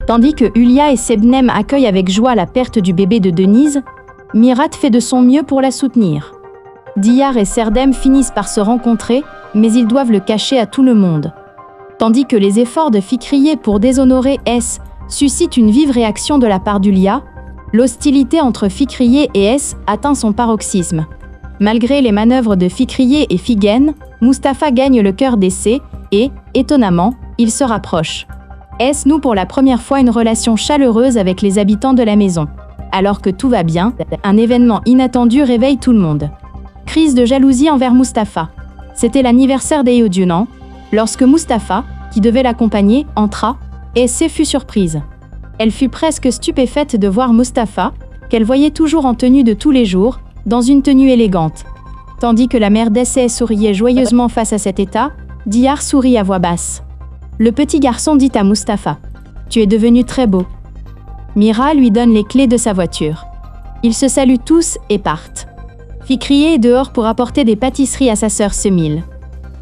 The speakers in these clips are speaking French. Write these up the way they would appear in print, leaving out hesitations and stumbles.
Tandis que Hulia et Sebnem accueillent avec joie la perte du bébé de Denise, Mirat fait de son mieux pour la soutenir. Diyar et Serdem finissent par se rencontrer, mais ils doivent le cacher à tout le monde. Tandis que les efforts de Fikriye pour déshonorer S suscitent une vive réaction de la part d'Hulia, l'hostilité entre Fikriye et S atteint son paroxysme. Malgré les manœuvres de Fikriye et Figen, Mustapha gagne le cœur d'Essé et, étonnamment, il se rapproche. S noue pour la première fois une relation chaleureuse avec les habitants de la maison. Alors que tout va bien, un événement inattendu réveille tout le monde. Crise de jalousie envers Mustapha. C'était l'anniversaire d'Eyodunan. Lorsque Mustapha, qui devait l'accompagner, entra, Essé fut surprise. Elle fut presque stupéfaite de voir Mustapha, qu'elle voyait toujours en tenue de tous les jours, dans une tenue élégante. Tandis que la mère d'Essé souriait joyeusement face à cet état, Diyar sourit à voix basse. Le petit garçon dit à Mustapha : « Tu es devenu très beau. » Mira lui donne les clés de sa voiture. Ils se saluent tous et partent. Fikriye est dehors pour apporter des pâtisseries à sa sœur Semil.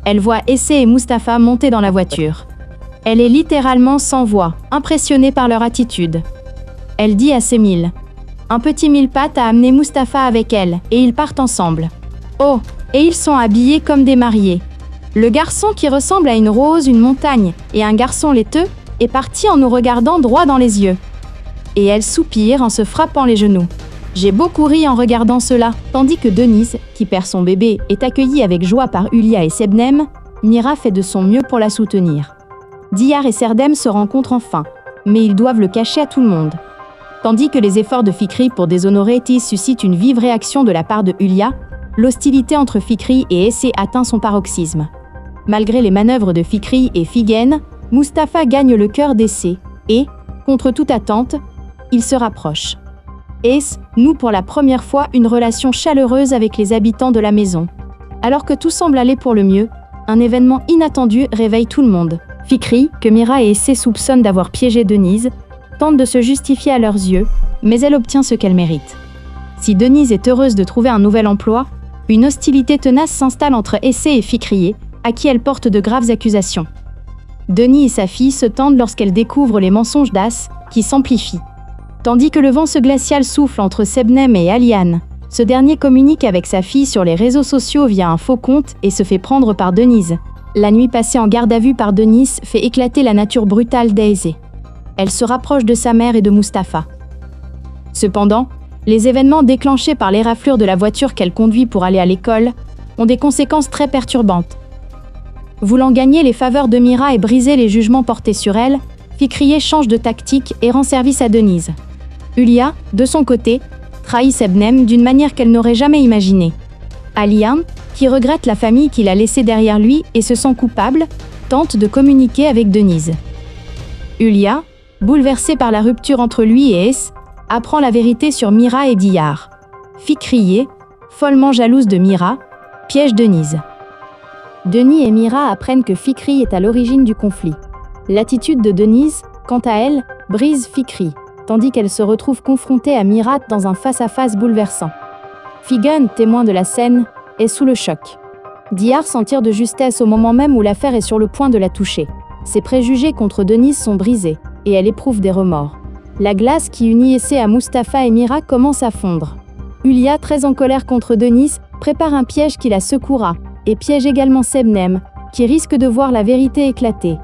Elle voit Essé et Mustapha monter dans la voiture. Elle est littéralement sans voix, impressionnée par leur attitude. Elle dit à Semil : « Un petit mille-pattes a amené Mustapha avec elle, et ils partent ensemble. Oh, et ils sont habillés comme des mariés. Le garçon qui ressemble à une rose, une montagne, et un garçon laiteux, est parti en nous regardant droit dans les yeux. » Et elle soupire en se frappant les genoux. J'ai beaucoup ri en regardant cela, tandis que Denise, qui perd son bébé, est accueillie avec joie par Hulia et Sebnem. Mira fait de son mieux pour la soutenir. Diyar et Serdem se rencontrent enfin, mais ils doivent le cacher à tout le monde. Tandis que les efforts de Fikri pour déshonorer Tis suscitent une vive réaction de la part de Hulia, l'hostilité entre Fikri et Essé atteint son paroxysme. Malgré les manœuvres de Fikri et Figen, Mustapha gagne le cœur d'Essé et, contre toute attente, il se rapproche. Ess noue pour la première fois une relation chaleureuse avec les habitants de la maison. Alors que tout semble aller pour le mieux, un événement inattendu réveille tout le monde. Fikri, que Mira et Essé soupçonnent d'avoir piégé Denise, tente de se justifier à leurs yeux, mais elle obtient ce qu'elle mérite. Si Denise est heureuse de trouver un nouvel emploi, une hostilité tenace s'installe entre Essé et Fikriye, à qui elle porte de graves accusations. Denis et sa fille se tendent lorsqu'elle découvre les mensonges d'As, qui s'amplifient. Tandis que le vent glacial souffle entre Sebnem et Aliane, ce dernier communique avec sa fille sur les réseaux sociaux via un faux compte et se fait prendre par Denise. La nuit passée en garde à vue par Denise fait éclater la nature brutale d'Essé. Elle se rapproche de sa mère et de Mustapha. Cependant, les événements déclenchés par l'éraflure de la voiture qu'elle conduit pour aller à l'école ont des conséquences très perturbantes. Voulant gagner les faveurs de Mira et briser les jugements portés sur elle, Fikriye change de tactique et rend service à Denise. Hulia, de son côté, trahit Sebnem d'une manière qu'elle n'aurait jamais imaginée. Aliane, qui regrette la famille qu'il a laissée derrière lui et se sent coupable, tente de communiquer avec Denise. Hulia, bouleversée par la rupture entre lui et Ess, apprend la vérité sur Mira et Diyar. Fikriye, follement jalouse de Mira, piège Denise. Denis et Mira apprennent que Fikri est à l'origine du conflit. L'attitude de Denise, quant à elle, brise Fikri, tandis qu'elle se retrouve confrontée à Mirat dans un face-à-face bouleversant. Figen, témoin de la scène, est sous le choc. Diyar s'en tire de justesse au moment même où l'affaire est sur le point de la toucher. Ses préjugés contre Denise sont brisés, et elle éprouve des remords. La glace qui unit Essé à Mustapha et Mira commence à fondre. Hulia, très en colère contre Denise, prépare un piège qui la secouera, et piège également Sebnem, qui risque de voir la vérité éclater.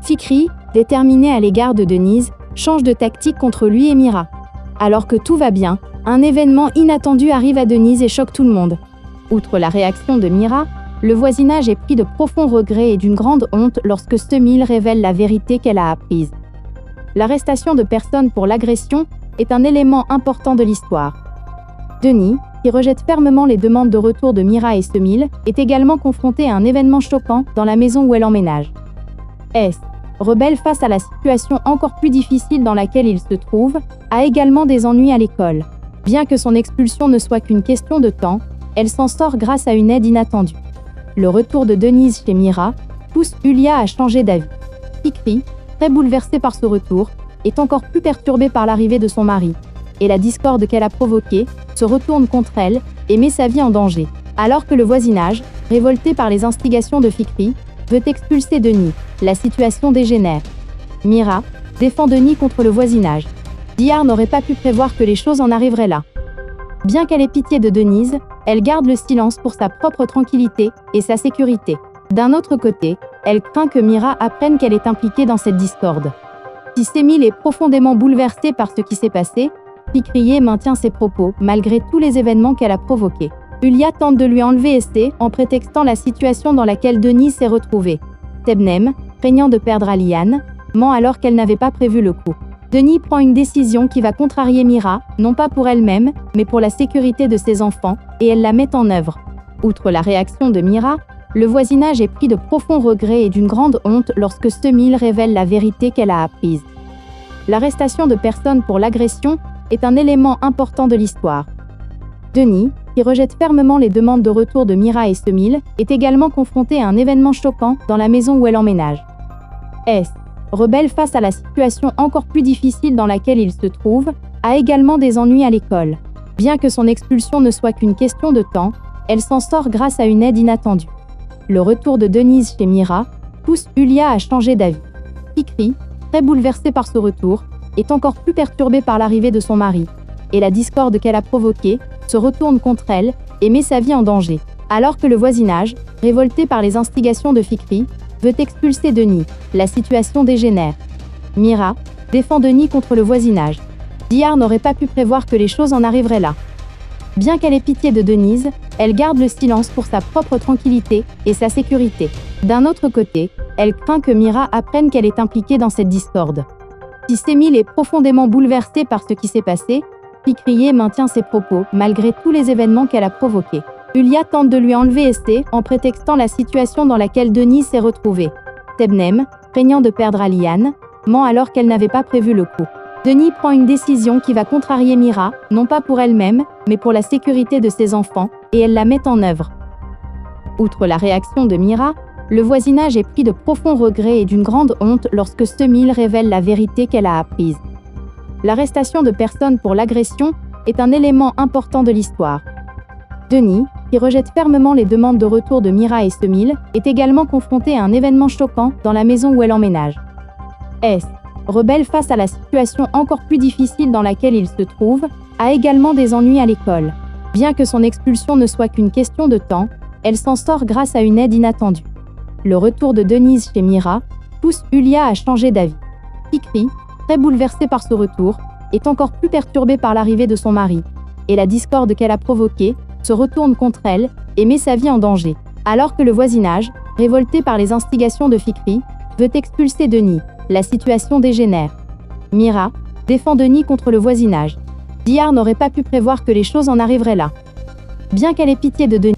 Fikri, déterminé à l'égard de Denise, change de tactique contre lui et Mira. Alors que tout va bien, un événement inattendu arrive à Denise et choque tout le monde. Outre la réaction de Mira, le voisinage est pris de profonds regrets et d'une grande honte lorsque Semil révèle la vérité qu'elle a apprise. L'arrestation de personnes pour l'agression est un élément important de l'histoire. Denis, qui rejette fermement les demandes de retour de Mira et Semil, est également confronté à un événement choquant dans la maison où elle emménage. S, rebelle face à la situation encore plus difficile dans laquelle il se trouve, a également des ennuis à l'école. Bien que son expulsion ne soit qu'une question de temps, elle s'en sort grâce à une aide inattendue. Le retour de Denise chez Mira pousse Hulia à changer d'avis. Fikri, très bouleversée par ce retour, est encore plus perturbée par l'arrivée de son mari, et la discorde qu'elle a provoquée se retourne contre elle et met sa vie en danger. Alors que le voisinage, révolté par les instigations de Fikri, veut expulser Denis, la situation dégénère. Mira, défend Denis contre le voisinage. Dihar n'aurait pas pu prévoir que les choses en arriveraient là. Bien qu'elle ait pitié de Denise, elle garde le silence pour sa propre tranquillité et sa sécurité. D'un autre côté, elle craint que Mira apprenne qu'elle est impliquée dans cette discorde. Si Semil est profondément bouleversée par ce qui s'est passé, Fikriye maintient ses propos malgré tous les événements qu'elle a provoqués. Hülya tente de lui enlever Esté en prétextant la situation dans laquelle Denise s'est retrouvée. Sebnem, craignant de perdre Aliane, ment alors qu'elle n'avait pas prévu le coup. Denis prend une décision qui va contrarier Mira, non pas pour elle-même, mais pour la sécurité de ses enfants, et elle la met en œuvre. Outre la réaction de Mira, le voisinage est pris de profonds regrets et d'une grande honte lorsque Semil révèle la vérité qu'elle a apprise. L'arrestation de personnes pour l'agression est un élément important de l'histoire. Denis, qui rejette fermement les demandes de retour de Mira et Semil, est également confronté à un événement choquant dans la maison où elle emménage. S, rebelle face à la situation encore plus difficile dans laquelle il se trouve, a également des ennuis à l'école. Bien que son expulsion ne soit qu'une question de temps, elle s'en sort grâce à une aide inattendue. Le retour de Denise chez Mira pousse Hülya à changer d'avis. Fikri, très bouleversée par ce retour, est encore plus perturbée par l'arrivée de son mari, et la discorde qu'elle a provoquée se retourne contre elle et met sa vie en danger. Alors que le voisinage, révolté par les instigations de Fikri, veut expulser Denis, la situation dégénère. Mira défend Denis contre le voisinage. Dihar n'aurait pas pu prévoir que les choses en arriveraient là. Bien qu'elle ait pitié de Denise, elle garde le silence pour sa propre tranquillité et sa sécurité. D'un autre côté, elle craint que Mira apprenne qu'elle est impliquée dans cette discorde. Si Semil est profondément bouleversée par ce qui s'est passé, Fikriye maintient ses propos malgré tous les événements qu'elle a provoqués. Hülya tente de lui enlever Esté en prétextant la situation dans laquelle Denis s'est retrouvée. Sebnem, craignant de perdre Aliane, ment alors qu'elle n'avait pas prévu le coup. Denis prend une décision qui va contrarier Mira, non pas pour elle-même, mais pour la sécurité de ses enfants, et elle la met en œuvre. Outre la réaction de Mira, le voisinage est pris de profonds regrets et d'une grande honte lorsque Semil révèle la vérité qu'elle a apprise. L'arrestation de personnes pour l'agression est un élément important de l'histoire. Denis, qui rejette fermement les demandes de retour de Mira et Semil, est également confronté à un événement choquant dans la maison où elle emménage. S, rebelle face à la situation encore plus difficile dans laquelle il se trouve, a également des ennuis à l'école. Bien que son expulsion ne soit qu'une question de temps, elle s'en sort grâce à une aide inattendue. Le retour de Denise chez Mira pousse Hülya à changer d'avis. Fikri, très bouleversée par ce retour, est encore plus perturbée par l'arrivée de son mari, et la discorde qu'elle a provoquée se retourne contre elle et met sa vie en danger. Alors que le voisinage, révolté par les instigations de Fikri, veut expulser Denis, la situation dégénère. Mira défend Denis contre le voisinage. Dihar n'aurait pas pu prévoir que les choses en arriveraient là. Bien qu'elle ait pitié de Denis,